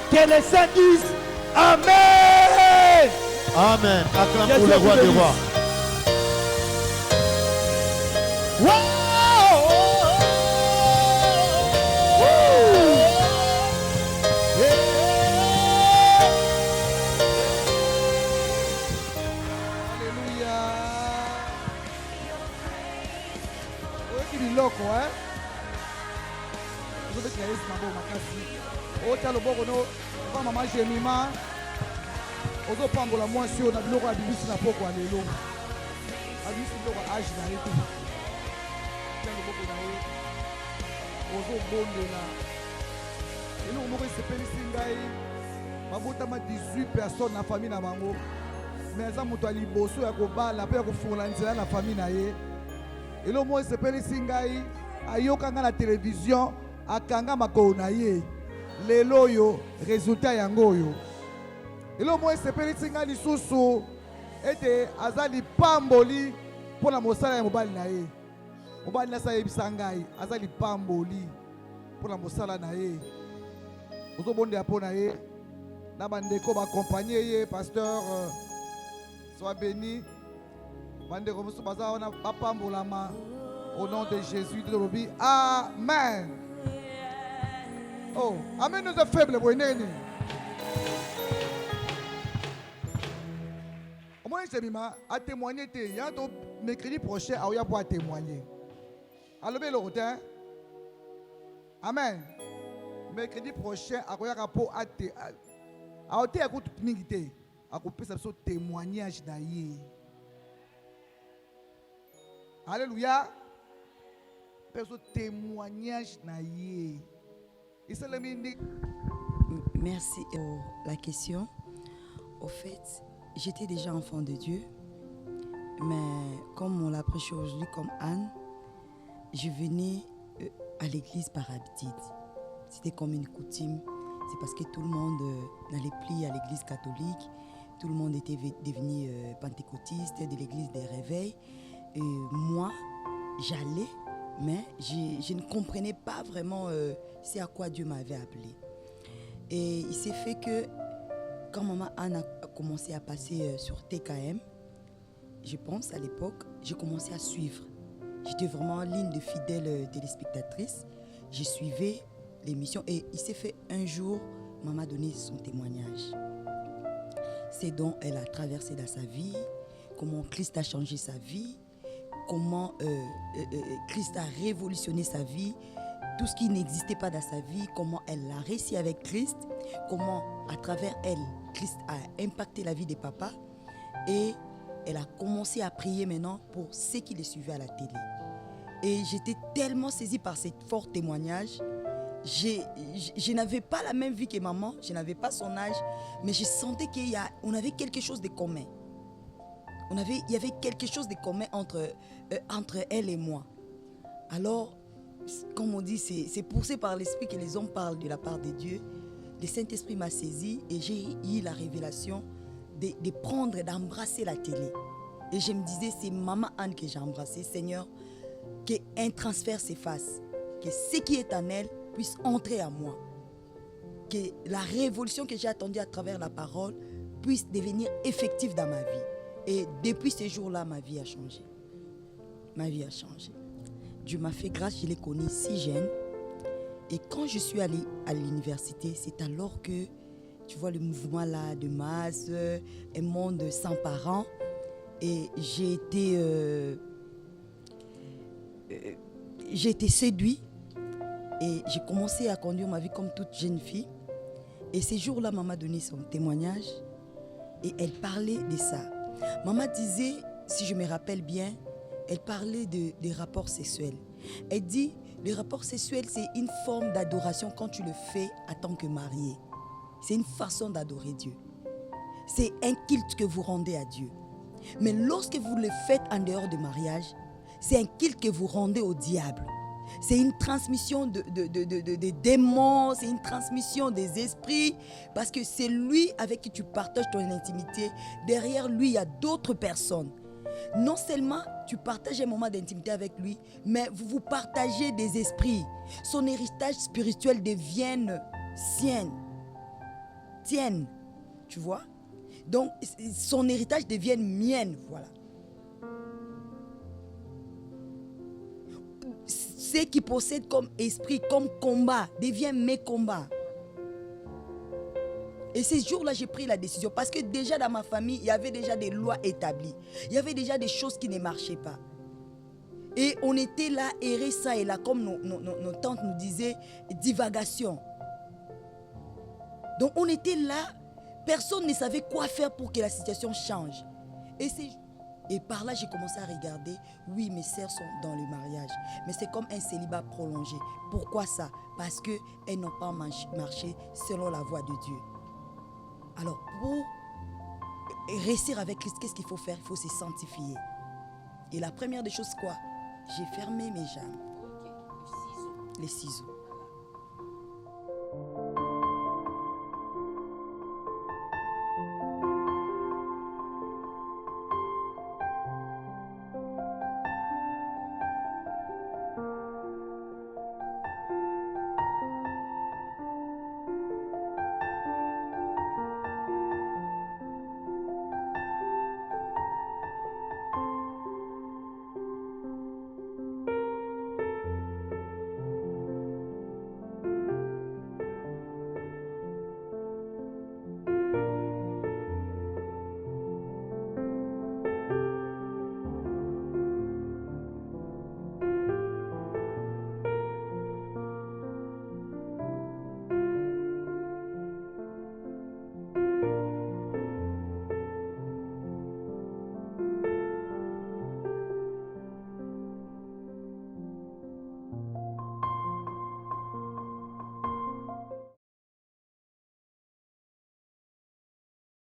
que les saints disent Amen. Amen. Acclame pour le roi des rois. Alléluia. Oyoki biloko ozobetela yesu maboko makasi otya loboko no pa mama jemima ozopambola mwasi oyo na biloko ya bibisi na poko ya lelo abibisi biloko ya age na ye te tya loboko na ye ozobondela eloko moko esepelisi ngai babotama 18 personnes na famille na bango me aza moto ya liboso ya kobala mpe ya kofungola nzela na famille na ye eloko moko esepelisi ngai ayoka ngai na televizio akanga makolo na ye lelo oyo resultat yango oyo eloko moko esepelisi ngai lisusu ete aza lipamboli mpo na mosala ya mobali na ye mobali nasi ayebisa ngai aza lipamboli mpo na mosala na ye ozobondela mpo na ye na bandeko bakompagne ye pasteur soit béni bandeko mosusu baza wana bapambolama Au nom de Jésus de l'Obi. Amen. Oh, Amen nous est faible. Moi, je suis à témoigner. Il y a un mercredi prochain, il y a pour témoigner. Alors, le rotin. Amen. Mercredi prochain, il y a pour témoignage. Alléluia. Témoignage. Merci pour la question. Au fait, j'étais déjà enfant de Dieu, mais comme on l'a prêché aujourd'hui comme Anne, je venais à l'église par habitude. C'était comme une coutume. C'est parce que tout le monde n'allait plus à l'église catholique. Tout le monde était devenu pentecôtiste de l'église des réveils. Et moi, j'allais, mais je ne comprenais pas vraiment c'est à quoi Dieu m'avait appelé. Et il s'est fait que quand maman Anne a commencé à passer sur TKM, je pense à l'époque, j'ai commencé à suivre. J'étais vraiment en ligne de fidèle téléspectatrice. Je suivais l'émission et il s'est fait un jour, maman a donné son témoignage. C'est dont elle a traversé dans sa vie, comment Christ a changé sa vie, comment Christ a révolutionné sa vie, tout ce qui n'existait pas dans sa vie, comment elle l'a réussi avec Christ, comment à travers elle, Christ a impacté la vie des papas et elle a commencé à prier maintenant pour ceux qui les suivaient à la télé. Et j'étais tellement saisie par ce fort témoignage. Je n'avais pas la même vie que maman, je n'avais pas son âge, mais je sentais qu'on avait quelque chose de commun. Il y avait quelque chose de commun entre elle et moi. Alors, comme on dit, c'est poussé par l'esprit que les hommes parlent de la part de Dieu. Le Saint-Esprit m'a saisi et j'ai eu la révélation de prendre, d'embrasser la télé. Et je me disais, c'est Maman Anne que j'ai embrassée. Seigneur, qu'un transfert s'efface, que ce qui est en elle puisse entrer à moi. Que la révolution que j'ai attendue à travers la parole puisse devenir effective dans ma vie. Et depuis ce jour-là, ma vie a changé. Ma vie a changé. Dieu m'a fait grâce, je l'ai connu si jeune. Et quand je suis allée à l'université, c'est alors que, tu vois, le mouvement là de masse, un monde sans parents. Et j'ai été séduite. Et j'ai commencé à conduire ma vie comme toute jeune fille. Et ces jours-là, maman a donné son témoignage. Et elle parlait de ça. Maman disait, si je me rappelle bien, elle parlait des rapports sexuels. Elle dit, le rapport sexuel, c'est une forme d'adoration quand tu le fais en tant que marié. C'est une façon d'adorer Dieu. C'est un culte que vous rendez à Dieu. Mais lorsque vous le faites en dehors du mariage, c'est un culte que vous rendez au diable. C'est une transmission de démons, c'est une transmission des esprits, parce que c'est lui avec qui tu partages ton intimité. Derrière lui, il y a d'autres personnes. Non seulement tu partages un moment d'intimité avec lui, mais vous partagez des esprits. Son héritage spirituel devient tienne, tu vois. Donc, son héritage devient mienne, voilà. Ce qui possède comme esprit, comme combat, devient mes combats. Et ces jours-là, j'ai pris la décision parce que déjà dans ma famille, il y avait déjà des lois établies. Il y avait déjà des choses qui ne marchaient pas. Et on était là, errés ça et là, comme nos tantes nous disaient, divagation. Donc on était là, personne ne savait quoi faire pour que la situation change. Et par là, j'ai commencé à regarder, oui, mes sœurs sont dans le mariage, mais c'est comme un célibat prolongé. Pourquoi ça? Parce qu'elles n'ont pas marché selon la voie de Dieu. Alors, pour réussir avec Christ, qu'est-ce qu'il faut faire? Il faut se sanctifier. Et la première des choses, quoi? J'ai fermé mes jambes. Les ciseaux.